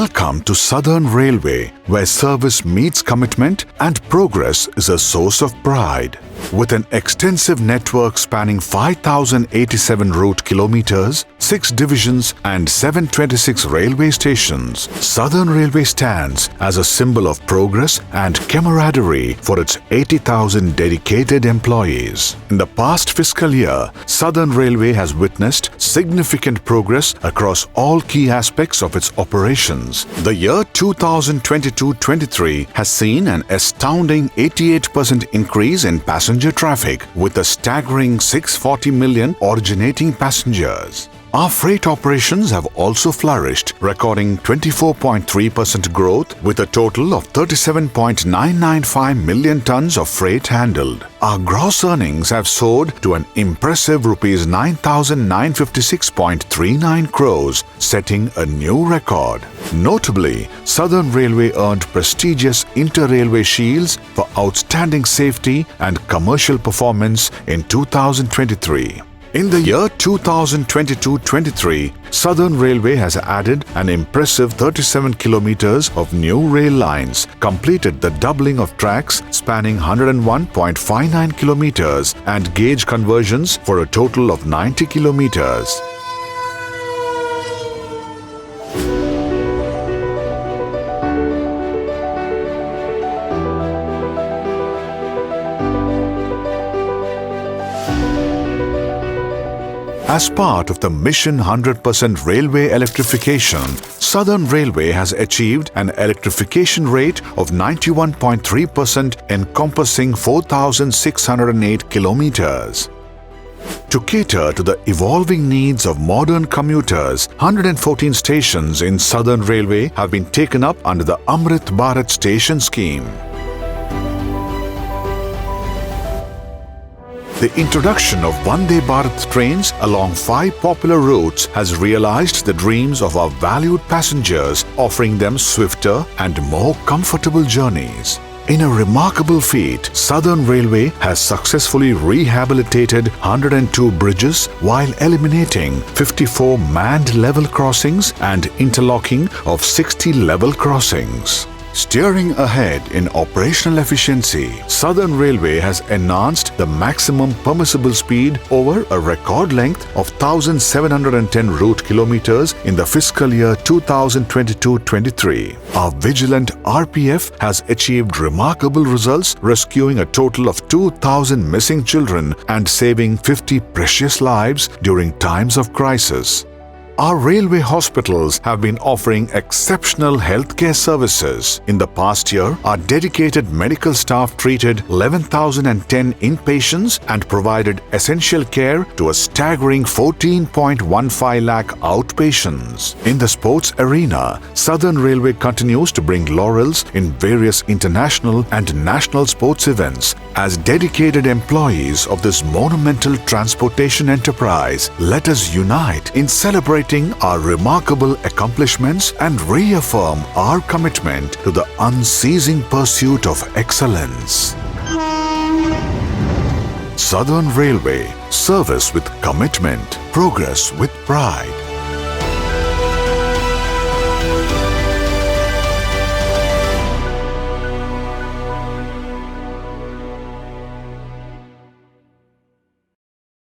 Welcome to Southern Railway, where service meets commitment and progress is a source of pride. With an extensive network spanning 5,087 route kilometers, 6 divisions and 726 railway stations, Southern Railway stands as a symbol of progress and camaraderie for its 80,000 dedicated employees. In the past fiscal year, Southern Railway has witnessed significant progress across all key aspects of its operations. The year 2022-23 has seen an astounding 88% increase in passenger traffic, with a staggering 640 million originating passengers. Our freight operations have also flourished, recording 24.3% growth with a total of 37.995 million tons of freight handled. Our gross earnings have soared to an impressive Rs 9,956.39 crores, setting a new record. Notably, Southern Railway earned prestigious Inter-Railway Shields for outstanding safety and commercial performance in 2023. In the year 2022-23, Southern Railway has added an impressive 37 kilometers of new rail lines, completed the doubling of tracks spanning 101.59 kilometers and gauge conversions for a total of 90 kilometers. As part of the Mission 100% Railway Electrification, Southern Railway has achieved an electrification rate of 91.3%, encompassing 4,608 kilometers. To cater to the evolving needs of modern commuters, 114 stations in Southern Railway have been taken up under the Amrit Bharat Station Scheme. The introduction of Vande Bharat trains along 5 popular routes has realized the dreams of our valued passengers, offering them swifter and more comfortable journeys. In a remarkable feat, Southern Railway has successfully rehabilitated 102 bridges while eliminating 54 manned level crossings and interlocking of 60 level crossings. Steering ahead in operational efficiency, Southern Railway has enhanced the maximum permissible speed over a record length of 1,710 route kilometers in the fiscal year 2022-23. Our vigilant RPF has achieved remarkable results, rescuing a total of 2,000 missing children and saving 50 precious lives during times of crisis. Our railway hospitals have been offering exceptional healthcare services. In the past year, our dedicated medical staff treated 11,010 inpatients and provided essential care to a staggering 14.15 lakh outpatients. In the sports arena, Southern Railway continues to bring laurels in various international and national sports events. As dedicated employees of this monumental transportation enterprise, let us unite in celebrating our remarkable accomplishments and reaffirm our commitment to the unceasing pursuit of excellence. Southern Railway, service with commitment, progress with pride.